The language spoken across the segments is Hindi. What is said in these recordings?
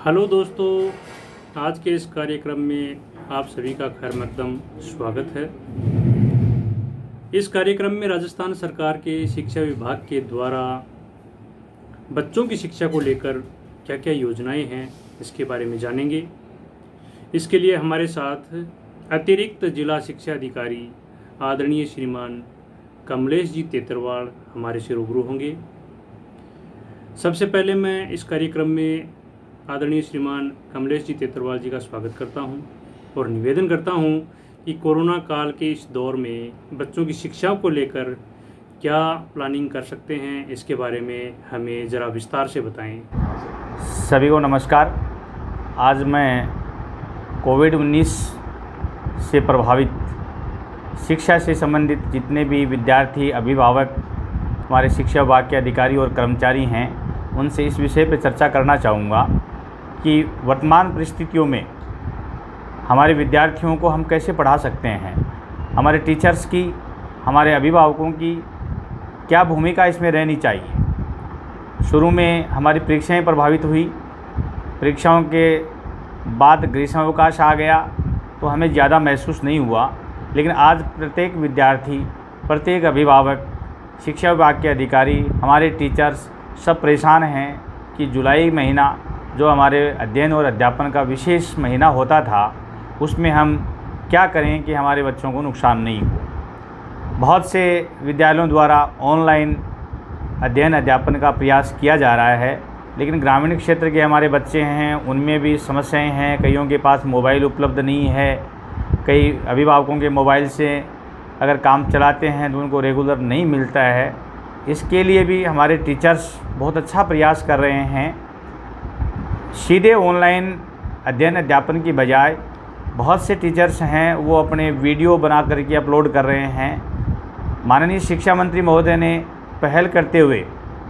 हेलो दोस्तों, आज के इस कार्यक्रम में आप सभी का खैर मकदम स्वागत है। इस कार्यक्रम में राजस्थान सरकार के शिक्षा विभाग के द्वारा बच्चों की शिक्षा को लेकर क्या क्या योजनाएं हैं इसके बारे में जानेंगे। इसके लिए हमारे साथ अतिरिक्त जिला शिक्षा अधिकारी आदरणीय श्रीमान कमलेश जी तेतरवाल हमारे से रूबरू होंगे। सबसे पहले मैं इस कार्यक्रम में आदरणीय श्रीमान कमलेश जी तेतरवाल जी का स्वागत करता हूं और निवेदन करता हूं कि कोरोना काल के इस दौर में बच्चों की शिक्षा को लेकर क्या प्लानिंग कर सकते हैं, इसके बारे में हमें ज़रा विस्तार से बताएं। सभी को नमस्कार। आज मैं कोविड-19 से प्रभावित शिक्षा से संबंधित जितने भी विद्यार्थी, अभिभावक, हमारे शिक्षा विभाग के अधिकारी और कर्मचारी हैं, उनसे इस विषय पर चर्चा करना चाहूँगा कि वर्तमान परिस्थितियों में हमारे विद्यार्थियों को हम कैसे पढ़ा सकते हैं। हमारे टीचर्स की, हमारे अभिभावकों की क्या भूमिका इसमें रहनी चाहिए। शुरू में हमारी परीक्षाएं प्रभावित हुई, परीक्षाओं के बाद ग्रीष्मावकाश आ गया तो हमें ज़्यादा महसूस नहीं हुआ, लेकिन आज प्रत्येक विद्यार्थी, प्रत्येक अभिभावक, शिक्षा विभाग के अधिकारी, हमारे टीचर्स सब परेशान हैं कि जुलाई महीना जो हमारे अध्ययन और अध्यापन का विशेष महीना होता था, उसमें हम क्या करें कि हमारे बच्चों को नुकसान नहीं हो। बहुत से विद्यालयों द्वारा ऑनलाइन अध्ययन अध्यापन का प्रयास किया जा रहा है, लेकिन ग्रामीण क्षेत्र के हमारे बच्चे हैं, उनमें भी समस्याएं हैं। कईयों के पास मोबाइल उपलब्ध नहीं है, कई अभिभावकों के मोबाइल से अगर काम चलाते हैं तो उनको रेगुलर नहीं मिलता है। इसके लिए भी हमारे टीचर्स बहुत अच्छा प्रयास कर रहे हैं। सीधे ऑनलाइन अध्ययन अध्यापन की बजाय बहुत से टीचर्स हैं वो अपने वीडियो बना करके अपलोड कर रहे हैं। माननीय शिक्षा मंत्री महोदय ने पहल करते हुए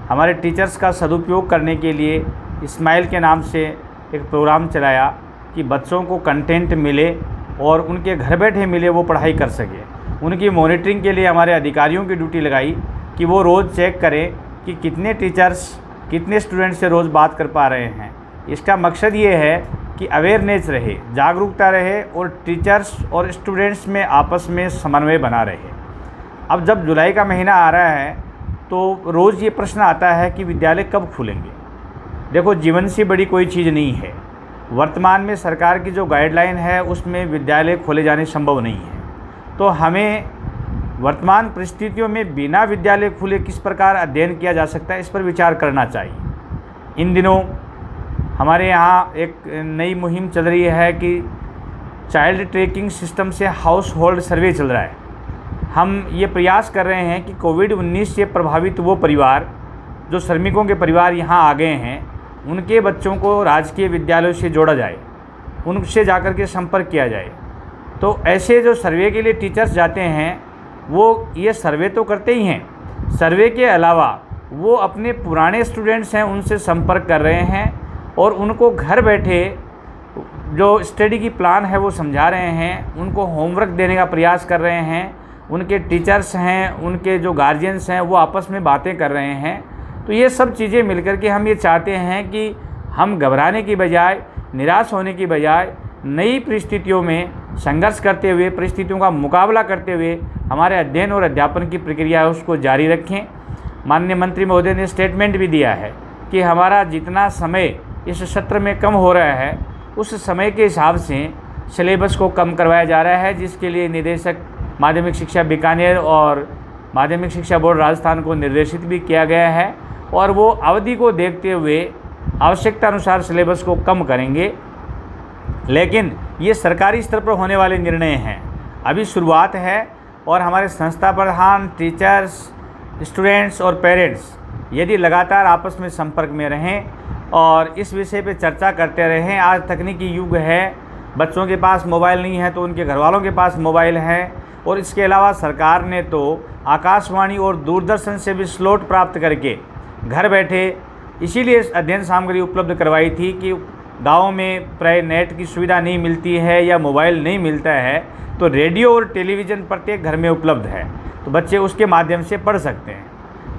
हमारे टीचर्स का सदुपयोग करने के लिए स्माइल के नाम से एक प्रोग्राम चलाया कि बच्चों को कंटेंट मिले और उनके घर बैठे मिले, वो पढ़ाई कर सके। उनकी मॉनिटरिंग के लिए हमारे अधिकारियों की ड्यूटी लगाई कि वो रोज़ चेक करें कि कितने टीचर्स कितने स्टूडेंट से रोज़ बात कर पा रहे हैं। इसका मकसद ये है कि अवेयरनेस रहे, जागरूकता रहे और टीचर्स और स्टूडेंट्स में आपस में समन्वय बना रहे। अब जब जुलाई का महीना आ रहा है तो रोज़ ये प्रश्न आता है कि विद्यालय कब खुलेंगे। देखो, जीवन से बड़ी कोई चीज़ नहीं है। वर्तमान में सरकार की जो गाइडलाइन है उसमें विद्यालय खोले जाने संभव नहीं है, तो हमें वर्तमान परिस्थितियों में बिना विद्यालय खुले किस प्रकार अध्ययन किया जा सकता है, इस पर विचार करना चाहिए। इन दिनों हमारे यहाँ एक नई मुहिम चल रही है कि चाइल्ड ट्रैकिंग सिस्टम से हाउस होल्ड सर्वे चल रहा है। हम ये प्रयास कर रहे हैं कि कोविड-19 से प्रभावित वो परिवार, जो श्रमिकों के परिवार यहाँ आ गए हैं, उनके बच्चों को राजकीय विद्यालयों से जोड़ा जाए, उनसे जाकर के संपर्क किया जाए। तो ऐसे जो सर्वे के लिए टीचर्स जाते हैं वो ये सर्वे तो करते ही हैं, सर्वे के अलावा वो अपने पुराने स्टूडेंट्स हैं उनसे संपर्क कर रहे हैं और उनको घर बैठे जो स्टडी की प्लान है वो समझा रहे हैं, उनको होमवर्क देने का प्रयास कर रहे हैं। उनके टीचर्स हैं, उनके जो गार्जियंस हैं, वो आपस में बातें कर रहे हैं। तो ये सब चीज़ें मिलकर के हम ये चाहते हैं कि हम घबराने की बजाय, निराश होने की बजाय, नई परिस्थितियों में संघर्ष करते हुए, परिस्थितियों का मुकाबला करते हुए हमारे अध्ययन और अध्यापन की प्रक्रिया है उसको जारी रखें। माननीय मंत्री महोदय ने स्टेटमेंट भी दिया है कि हमारा जितना समय इस सत्र में कम हो रहा है उस समय के हिसाब से सिलेबस को कम करवाया जा रहा है, जिसके लिए निदेशक माध्यमिक शिक्षा बीकानेर और माध्यमिक शिक्षा बोर्ड राजस्थान को निर्देशित भी किया गया है और वो अवधि को देखते हुए आवश्यकता अनुसार सिलेबस को कम करेंगे। लेकिन ये सरकारी स्तर पर होने वाले निर्णय हैं, अभी शुरुआत है और हमारे संस्था प्रधान, टीचर्स, स्टूडेंट्स और पेरेंट्स यदि लगातार आपस में संपर्क में रहें और इस विषय पे चर्चा करते रहें। आज तकनीकी युग है, बच्चों के पास मोबाइल नहीं है तो उनके घर वालों के पास मोबाइल है, और इसके अलावा सरकार ने तो आकाशवाणी और दूरदर्शन से भी स्लॉट प्राप्त करके घर बैठे इसीलिए अध्ययन सामग्री उपलब्ध करवाई थी कि गाँव में प्राय नेट की सुविधा नहीं मिलती है या मोबाइल नहीं मिलता है, तो रेडियो और टेलीविज़न प्रत्येक घर में उपलब्ध है, तो बच्चे उसके माध्यम से पढ़ सकते हैं।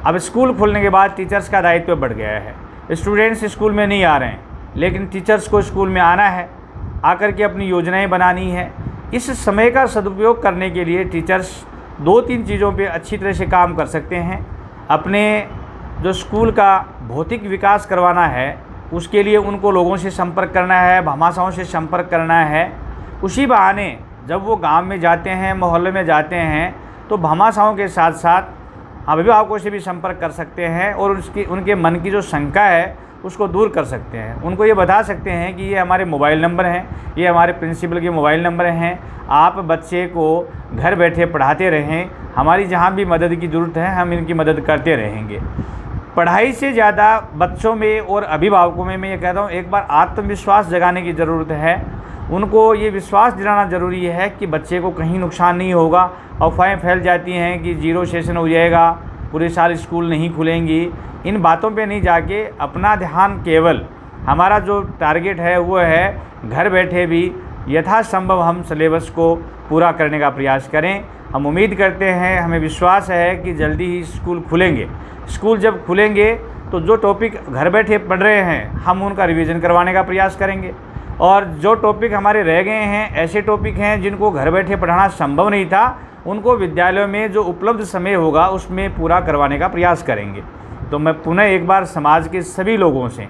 अब स्कूल खुलने के बाद टीचर्स का दायित्व बढ़ गया है, स्टूडेंट्स स्कूल में नहीं आ रहे हैं, लेकिन टीचर्स को स्कूल में आना है, आकर के अपनी योजनाएं बनानी है। इस समय का सदुपयोग करने के लिए टीचर्स 2-3 चीज़ों पे अच्छी तरह से काम कर सकते हैं। अपने जो स्कूल का भौतिक विकास करवाना है, उसके लिए उनको लोगों से संपर्क करना है, भामाशाहों से संपर्क करना है। उसी बहाने जब वो गांव में जाते हैं, मोहल्ले में जाते हैं, तो भामाशाहों के साथ साथ अभिभावकों से भी संपर्क कर सकते हैं और उनके मन की जो शंका है उसको दूर कर सकते हैं। उनको ये बता सकते हैं कि ये हमारे मोबाइल नंबर हैं, ये हमारे प्रिंसिपल के मोबाइल नंबर हैं, आप बच्चे को घर बैठे पढ़ाते रहें, हमारी जहाँ भी मदद की ज़रूरत है हम इनकी मदद करते रहेंगे। पढ़ाई से ज़्यादा बच्चों में और अभिभावकों में मैं ये कहता हूँ, एक बार आत्मविश्वास जगाने की ज़रूरत है। उनको ये विश्वास दिलाना ज़रूरी है कि बच्चे को कहीं नुकसान नहीं होगा। अफवाहें फैल जाती हैं कि 0 सेशन हो जाएगा, पूरे साल स्कूल नहीं खुलेंगी। इन बातों पे नहीं जाके अपना ध्यान, केवल हमारा जो टारगेट है वो है घर बैठे भी यथासंभव हम सिलेबस को पूरा करने का प्रयास करें। हम उम्मीद करते हैं, हमें विश्वास है कि जल्दी ही स्कूल खुलेंगे। स्कूल जब खुलेंगे तो जो टॉपिक घर बैठे पढ़ रहे हैं हम उनका रिवीजन करवाने का प्रयास करेंगे, और जो टॉपिक हमारे रह गए हैं, ऐसे टॉपिक हैं जिनको घर बैठे पढ़ाना संभव नहीं था, उनको विद्यालयों में जो उपलब्ध समय होगा उसमें पूरा करवाने का प्रयास करेंगे। तो मैं पुनः एक बार समाज के सभी लोगों से,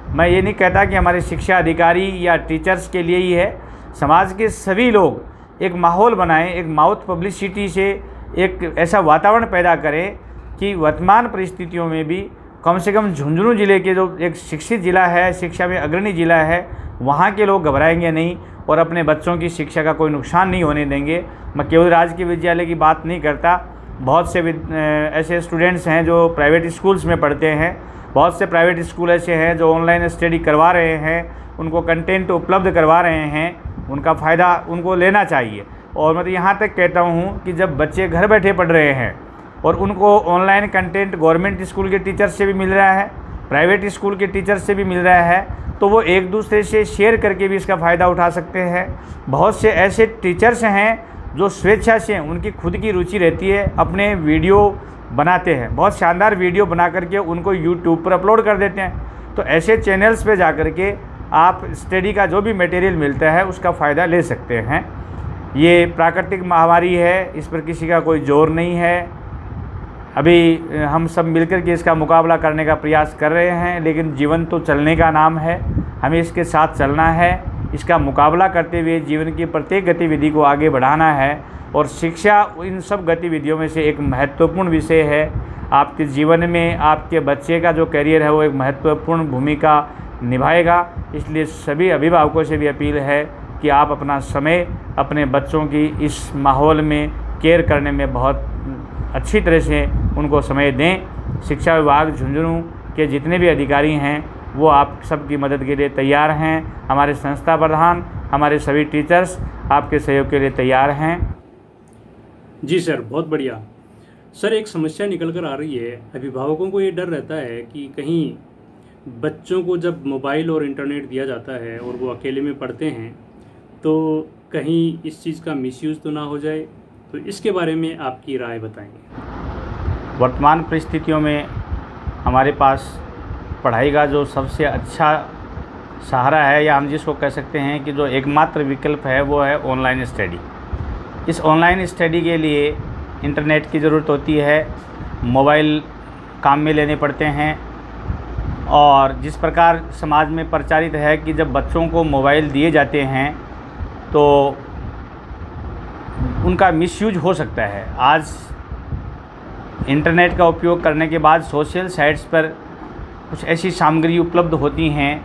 मैं ये नहीं कहता कि हमारे शिक्षा अधिकारी या टीचर्स के लिए ही है, समाज के सभी लोग एक माहौल बनाएं, एक माउथ पब्लिसिटी से एक ऐसा वातावरण पैदा करें कि वर्तमान परिस्थितियों में भी कम से कम झुंझुनू ज़िले के जो एक शिक्षित ज़िला है, शिक्षा में अग्रणी ज़िला है, वहाँ के लोग घबराएंगे नहीं और अपने बच्चों की शिक्षा का कोई नुकसान नहीं होने देंगे। मैं केवल राजकीय विद्यालय की बात नहीं करता, बहुत से ऐसे स्टूडेंट्स हैं जो प्राइवेट स्कूल्स में पढ़ते हैं, बहुत से प्राइवेट स्कूल ऐसे हैं जो ऑनलाइन स्टडी करवा रहे हैं, उनको कंटेंट उपलब्ध करवा रहे हैं, उनका फ़ायदा उनको लेना चाहिए। और मैं तो यहाँ तक कहता हूँ कि जब बच्चे घर बैठे पढ़ रहे हैं और उनको ऑनलाइन कंटेंट गवर्नमेंट स्कूल के टीचर से भी मिल रहा है, प्राइवेट स्कूल के टीचर से भी मिल रहा है, तो वो एक दूसरे से शेयर करके भी इसका फ़ायदा उठा सकते हैं। बहुत से ऐसे टीचर्स हैं जो स्वेच्छा से, उनकी खुद की रुचि रहती है, अपने वीडियो बनाते हैं, बहुत शानदार वीडियो बना करके उनको यूट्यूब पर अपलोड कर देते हैं। तो ऐसे चैनल्स पे जा कर के आप स्टडी का जो भी मटेरियल मिलता है उसका फ़ायदा ले सकते हैं। ये प्राकृतिक महामारी है, इस पर किसी का कोई जोर नहीं है। अभी हम सब मिलकर के इसका मुकाबला करने का प्रयास कर रहे हैं, लेकिन जीवन तो चलने का नाम है, हमें इसके साथ चलना है, इसका मुकाबला करते हुए जीवन की प्रत्येक गतिविधि को आगे बढ़ाना है। और शिक्षा इन सब गतिविधियों में से एक महत्वपूर्ण विषय है। आपके जीवन में आपके बच्चे का जो करियर है वो एक महत्वपूर्ण भूमिका निभाएगा। इसलिए सभी अभिभावकों से भी अपील है कि आप अपना समय अपने बच्चों की इस माहौल में केयर करने में बहुत अच्छी तरह से उनको समय दें। शिक्षा विभाग झुंझुनू के जितने भी अधिकारी हैं वो आप सबकी मदद के लिए तैयार हैं। हमारे संस्था प्रधान, हमारे सभी टीचर्स आपके सहयोग के लिए तैयार हैं। जी सर, बहुत बढ़िया। सर, एक समस्या निकल कर आ रही है, अभिभावकों को ये डर रहता है कि कहीं बच्चों को जब मोबाइल और इंटरनेट दिया जाता है और वो अकेले में पढ़ते हैं तो कहीं इस चीज़ का मिसयूज़ तो ना हो जाए, तो इसके बारे में आपकी राय बताएंगे। वर्तमान परिस्थितियों में हमारे पास पढ़ाई का जो सबसे अच्छा सहारा है, या हम जिसको कह सकते हैं कि जो एकमात्र विकल्प है, वो है ऑनलाइन स्टडी। इस ऑनलाइन स्टडी के लिए इंटरनेट की ज़रूरत होती है, मोबाइल काम में लेने पड़ते हैं, और जिस प्रकार समाज में प्रचारित है कि जब बच्चों को मोबाइल दिए जाते हैं तो उनका मिसयूज हो सकता है। आज इंटरनेट का उपयोग करने के बाद सोशल साइट्स पर कुछ ऐसी सामग्री उपलब्ध होती हैं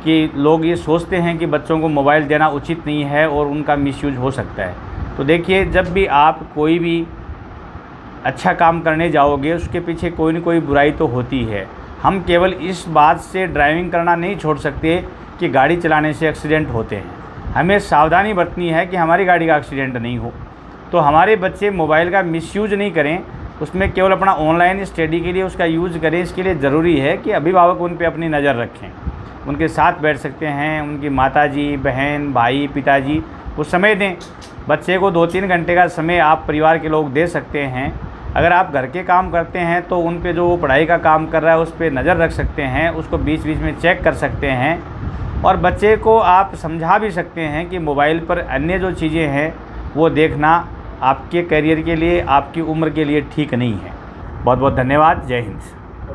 कि लोग ये सोचते हैं कि बच्चों को मोबाइल देना उचित नहीं है और उनका मिसयूज हो सकता है। तो देखिए, जब भी आप कोई भी अच्छा काम करने जाओगे उसके पीछे कोई न कोई बुराई तो होती है। हम केवल इस बात से ड्राइविंग करना नहीं छोड़ सकते कि गाड़ी चलाने से एक्सीडेंट होते हैं। हमें सावधानी बरतनी है कि हमारी गाड़ी का एक्सीडेंट नहीं हो। तो हमारे बच्चे मोबाइल का मिसयूज नहीं करें, उसमें केवल अपना ऑनलाइन स्टडी के लिए उसका यूज़ करें। इसके लिए ज़रूरी है कि अभिभावक उन पे अपनी नज़र रखें, उनके साथ बैठ सकते हैं, उनकी माताजी, बहन, भाई, पिताजी, वो समय दें। बच्चे को 2-3 घंटे का समय आप परिवार के लोग दे सकते हैं। अगर आप घर के काम करते हैं तो उन पे जो वो पढ़ाई का काम कर रहा है उस पर नज़र रख सकते हैं, उसको बीच बीच में चेक कर सकते हैं और बच्चे को आप समझा भी सकते हैं कि मोबाइल पर अन्य जो चीज़ें हैं वो देखना आपके करियर के लिए, आपकी उम्र के लिए ठीक नहीं है। बहुत बहुत धन्यवाद। जय हिंद।